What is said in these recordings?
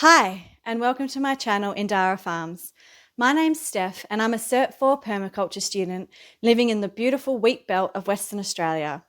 Hi, and welcome to my channel, Indara Farms. My name's Steph, and I'm a Cert 4 permaculture student living in the beautiful wheat belt of Western Australia.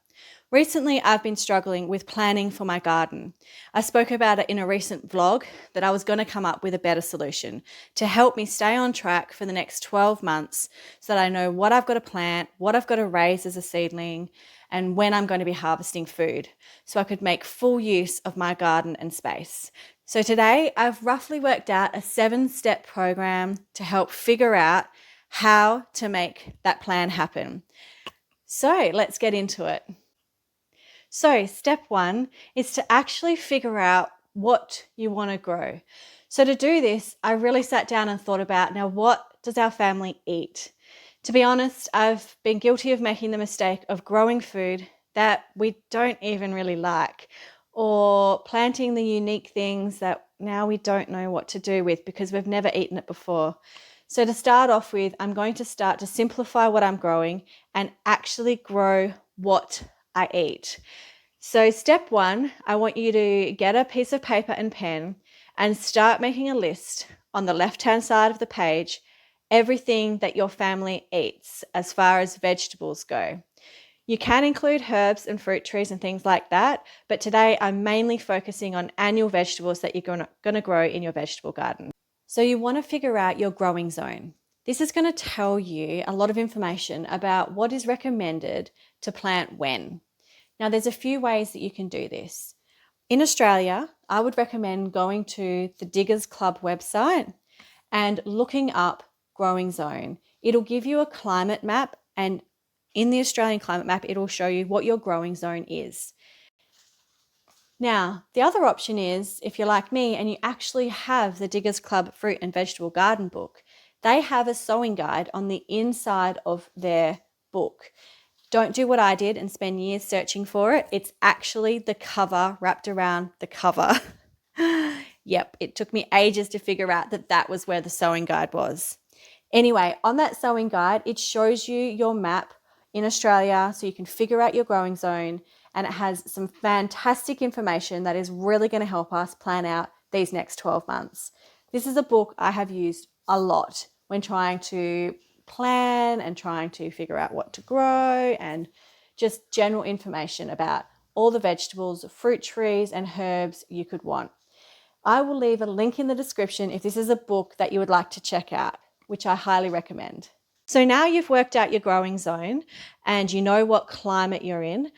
Recently, I've been struggling with planning for my garden. I spoke about it in a recent vlog that I was going to come up with a better solution to help me stay on track for the next 12 months so that I know what I've got to plant, what I've got to raise as a seedling, and when I'm going to be harvesting food, so I could make full use of my garden and space. So today I've roughly worked out a 7-step program to help figure out how to make that plan happen. So let's get into it. So step 1 is to actually figure out what you want to grow. So to do this, I really sat down and thought about, now what does our family eat? To be honest, I've been guilty of making the mistake of growing food that we don't even really like, or planting the unique things that now we don't know what to do with because we've never eaten it before. So to start off with, I'm going to start to simplify what I'm growing and actually grow what I eat. So step 1, I want you to get a piece of paper and pen and start making a list on the left-hand side of the page, everything that your family eats as far as vegetables go. You can include herbs and fruit trees and things like that, but today I'm mainly focusing on annual vegetables that you're going to grow in your vegetable garden. So you want to figure out your growing zone. This is going to tell you a lot of information about what is recommended to plant when. Now, there's a few ways that you can do this. In Australia, I would recommend going to the Diggers Club website and looking up growing zone. It'll give you a climate map, and in the Australian climate map, it'll show you what your growing zone is. Now, the other option is, if you're like me and you actually have the Diggers Club fruit and vegetable garden book, they have a sowing guide on the inside of their book. Don't do what I did and spend years searching for it. It's actually the cover wrapped around the cover. Yep, it took me ages to figure out that that was where the sowing guide was. Anyway, on that sowing guide, it shows you your map in Australia so you can figure out your growing zone, and it has some fantastic information that is really going to help us plan out these next 12 months. This is a book I have used a lot when trying to plan and trying to figure out what to grow, and just general information about all the vegetables, fruit trees, and herbs you could want. I will leave a link in the description if this is a book that you would like to check out, which I highly recommend. So now you've worked out your growing zone and you know what climate you're in.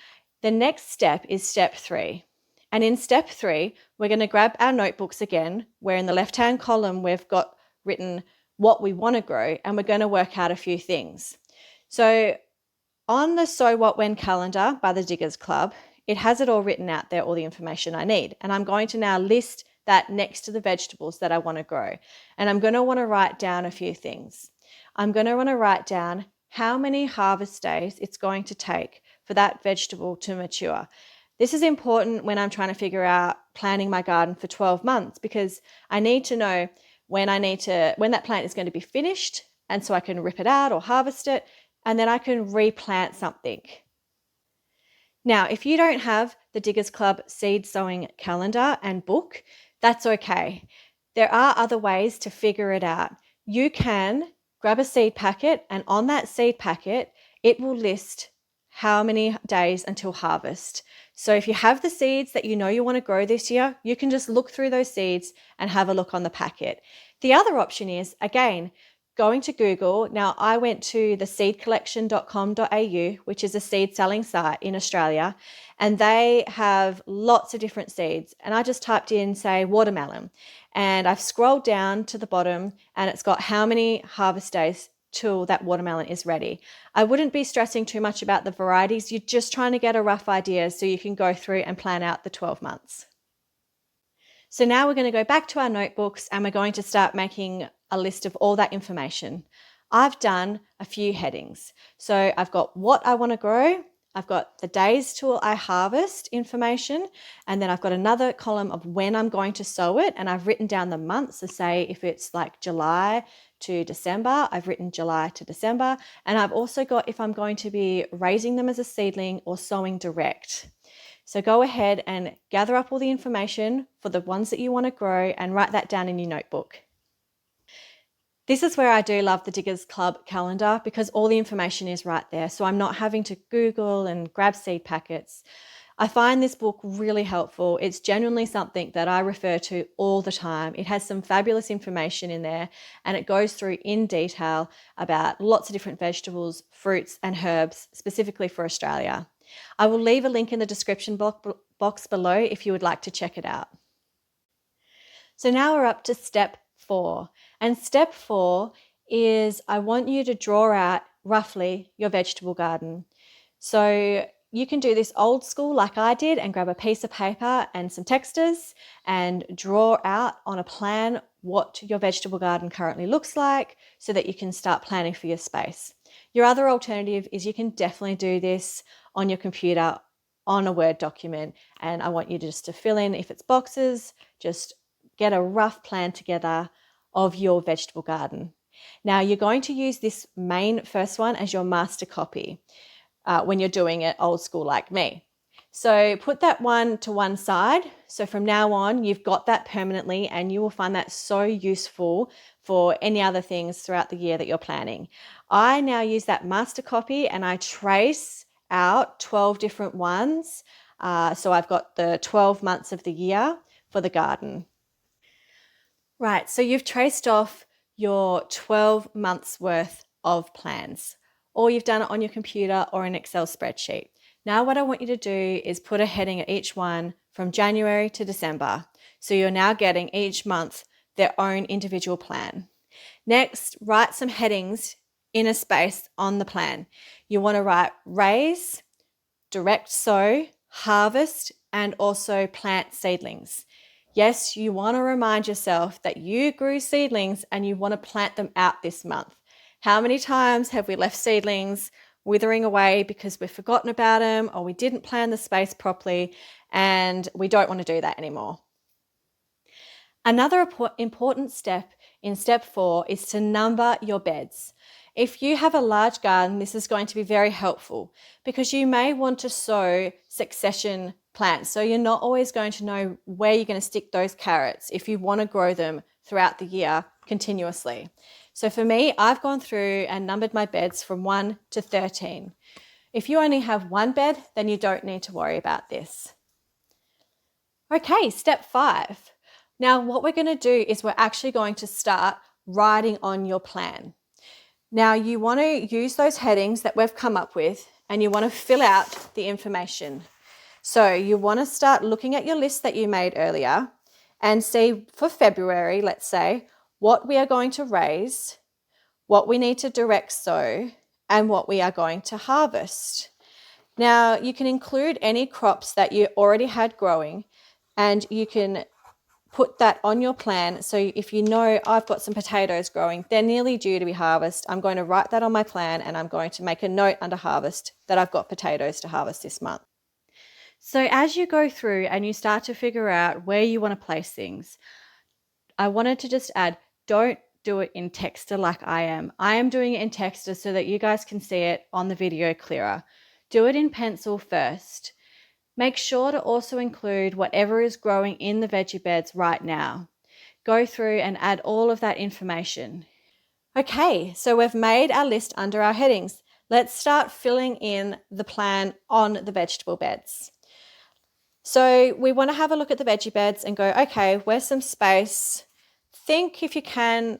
The next step is step 3. And in step 3, we're going to grab our notebooks again, where in the left-hand column we've got written what we want to grow, and we're going to work out a few things. So on the So What When calendar by the Diggers Club, it has it all written out there, all the information I need. And I'm going to now list that next to the vegetables that I want to grow. And I'm going to want to write down a few things. I'm going to want to write down how many harvest days it's going to take for that vegetable to mature. This is important when I'm trying to figure out planning my garden for 12 months, because I need to know when that plant is going to be finished, and so I can rip it out or harvest it, and then I can replant something. Now, if you don't have the Diggers Club seed sowing calendar and book, that's okay. There are other ways to figure it out. You can grab a seed packet, and on that seed packet, it will list how many days until harvest. So if you have the seeds that you know you want to grow this year, you can just look through those seeds and have a look on the packet. The other option is, again, going to Google. Now, I went to the seedcollection.com.au, which is a seed selling site in Australia, and they have lots of different seeds. And I just typed in, say, watermelon, and I've scrolled down to the bottom, and it's got how many harvest days till that watermelon is ready. I wouldn't be stressing too much about the varieties. You're just trying to get a rough idea so you can go through and plan out the 12 months. So now we're going to go back to our notebooks, and we're going to start making a list of all that information. I've done a few headings. So I've got what I want to grow, I've got the days till I harvest information, and then I've got another column of when I'm going to sow it, and I've written down the months. So say if it's like July to December, I've written July to December, and I've also got if I'm going to be raising them as a seedling or sowing direct. So go ahead and gather up all the information for the ones that you want to grow and write that down in your notebook. This is where I do love the Diggers Club calendar because all the information is right there. So I'm not having to Google and grab seed packets. I find this book really helpful. It's genuinely something that I refer to all the time. It has some fabulous information in there and it goes through in detail about lots of different vegetables, fruits and herbs specifically for Australia. I will leave a link in the description box below if you would like to check it out. So now we're up to step 4. And step 4 is I want you to draw out roughly your vegetable garden. So you can do this old school like I did and grab a piece of paper and some texters and draw out on a plan what your vegetable garden currently looks like so that you can start planning for your space. Your other alternative is you can definitely do this on your computer on a Word document, and I want you just to fill in if it's boxes, just get a rough plan together of your vegetable garden. Now you're going to use this main first one as your master copy when you're doing it old school like me. So put that one to one side. So from now on, you've got that permanently and you will find that so useful for any other things throughout the year that you're planning. I now use that master copy and I trace out 12 different ones. So I've got the 12 months of the year for the garden. Right, so you've traced off your 12 months worth of plans, or you've done it on your computer or an Excel spreadsheet. Now what I want you to do is put a heading at each one from January to December. So you're now getting each month their own individual plan. Next, write some headings in a space on the plan. You want to write raise, direct sow, harvest, and also plant seedlings. Yes, you want to remind yourself that you grew seedlings and you want to plant them out this month. How many times have we left seedlings withering away because we've forgotten about them or we didn't plan the space properly, and we don't want to do that anymore. Another important step in step 4 is to number your beds. If you have a large garden, this is going to be very helpful because you may want to sow succession plants. So you're not always going to know where you're going to stick those carrots if you want to grow them throughout the year continuously. So for me, I've gone through and numbered my beds from 1 to 13. If you only have one bed, then you don't need to worry about this. Okay, step 5. Now what we're going to do is we're actually going to start writing on your plan. Now you want to use those headings that we've come up with and you want to fill out the information. So you want to start looking at your list that you made earlier and see for February, let's say, what we are going to raise, what we need to direct sow, and what we are going to harvest. Now you can include any crops that you already had growing and you can put that on your plan. So if you know I've got some potatoes growing, they're nearly due to be harvested, I'm going to write that on my plan and I'm going to make a note under harvest that I've got potatoes to harvest this month. So as you go through and you start to figure out where you want to place things, I wanted to just add, don't do it in Texter like I am. I am doing it in Texter so that you guys can see it on the video clearer. Do it in pencil first. Make sure to also include whatever is growing in the veggie beds right now. Go through and add all of that information. Okay, so we've made our list under our headings. Let's start filling in the plan on the vegetable beds. So we want to have a look at the veggie beds and go, okay, where's some space? Think if you can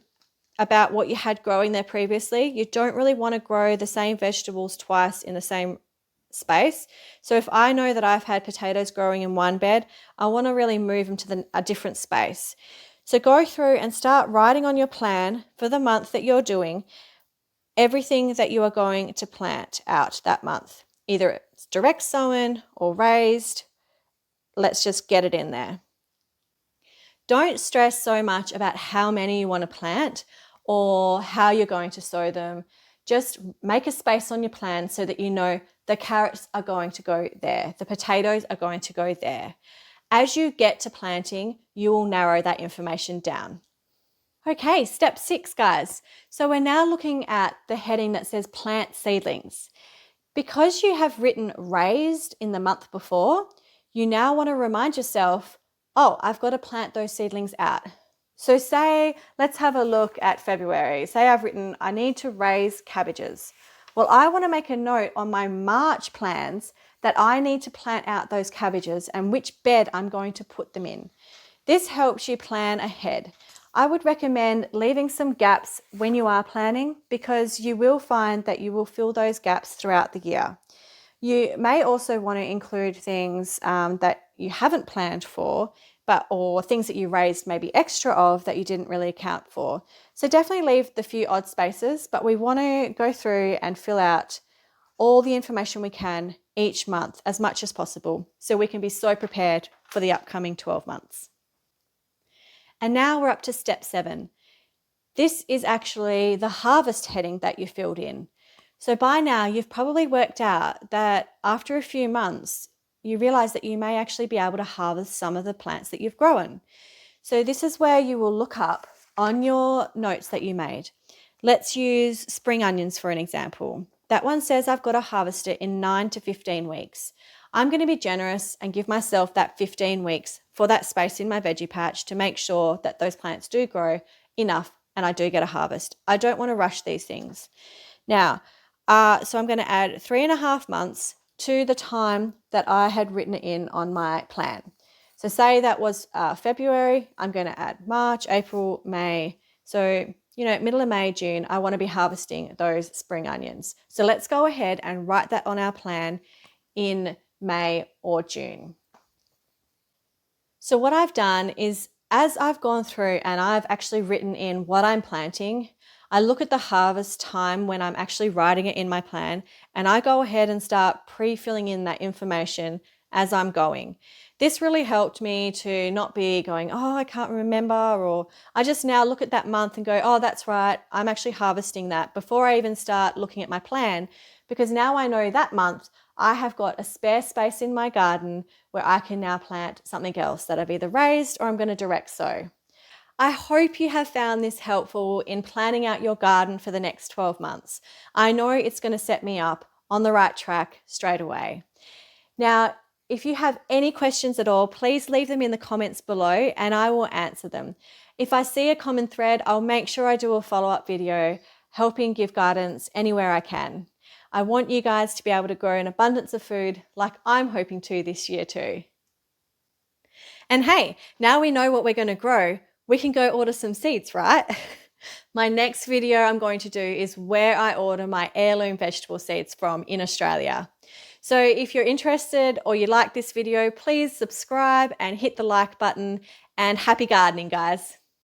about what you had growing there previously. You don't really want to grow the same vegetables twice in the same space. So if I know that I've had potatoes growing in one bed, I want to really move them to a different space. So go through and start writing on your plan for the month that you're doing everything that you are going to plant out that month. Either it's direct sown or raised. Let's just get it in there. Don't stress so much about how many you want to plant or how you're going to sow them. Just make a space on your plan so that you know the carrots are going to go there. The potatoes are going to go there. As you get to planting, you will narrow that information down. Okay, step 6, guys. So we're now looking at the heading that says plant seedlings. Because you have written raised in the month before, you now want to remind yourself, oh, I've got to plant those seedlings out. So say, let's have a look at February. Say I've written, I need to raise cabbages. Well, I want to make a note on my March plans that I need to plant out those cabbages and which bed I'm going to put them in. This helps you plan ahead. I would recommend leaving some gaps when you are planning, because you will find that you will fill those gaps throughout the year. You may also want to include things that you haven't planned for, or things that you raised maybe extra of that you didn't really account for. So definitely leave the few odd spaces, but we want to go through and fill out all the information we can each month as much as possible, so we can be so prepared for the upcoming 12 months. And now we're up to step 7. This is actually the harvest heading that you filled in. So by now you've probably worked out that after a few months, you realize that you may actually be able to harvest some of the plants that you've grown. So this is where you will look up on your notes that you made. Let's use spring onions for an example. That one says I've got to harvest it in 9 to 15 weeks. I'm going to be generous and give myself that 15 weeks for that space in my veggie patch to make sure that those plants do grow enough and I do get a harvest. I don't want to rush these things. Now, so I'm going to add 3.5 months to the time that I had written it in on my plan. So say that was February, I'm going to add March, April, May. So, middle of May, June, I want to be harvesting those spring onions. So let's go ahead and write that on our plan in May or June. So what I've done is, as I've gone through and I've actually written in what I'm planting, I look at the harvest time when I'm actually writing it in my plan, and I go ahead and start pre-filling in that information as I'm going. This really helped me to not be going, oh, I can't remember, or I just now look at that month and go, oh, that's right, I'm actually harvesting that before I even start looking at my plan, because now I know that month I have got a spare space in my garden where I can now plant something else that I've either raised or I'm going to direct sow. I hope you have found this helpful in planning out your garden for the next 12 months. I know it's going to set me up on the right track straight away. Now, if you have any questions at all, please leave them in the comments below and I will answer them. If I see a common thread, I'll make sure I do a follow-up video helping give guidance anywhere I can. I want you guys to be able to grow an abundance of food like I'm hoping to this year too. And hey, now we know what we're going to grow, we can go order some seeds, right? My next video I'm going to do is where I order my heirloom vegetable seeds from in Australia. So if you're interested or you like this video, please subscribe and hit the like button, and happy gardening, guys.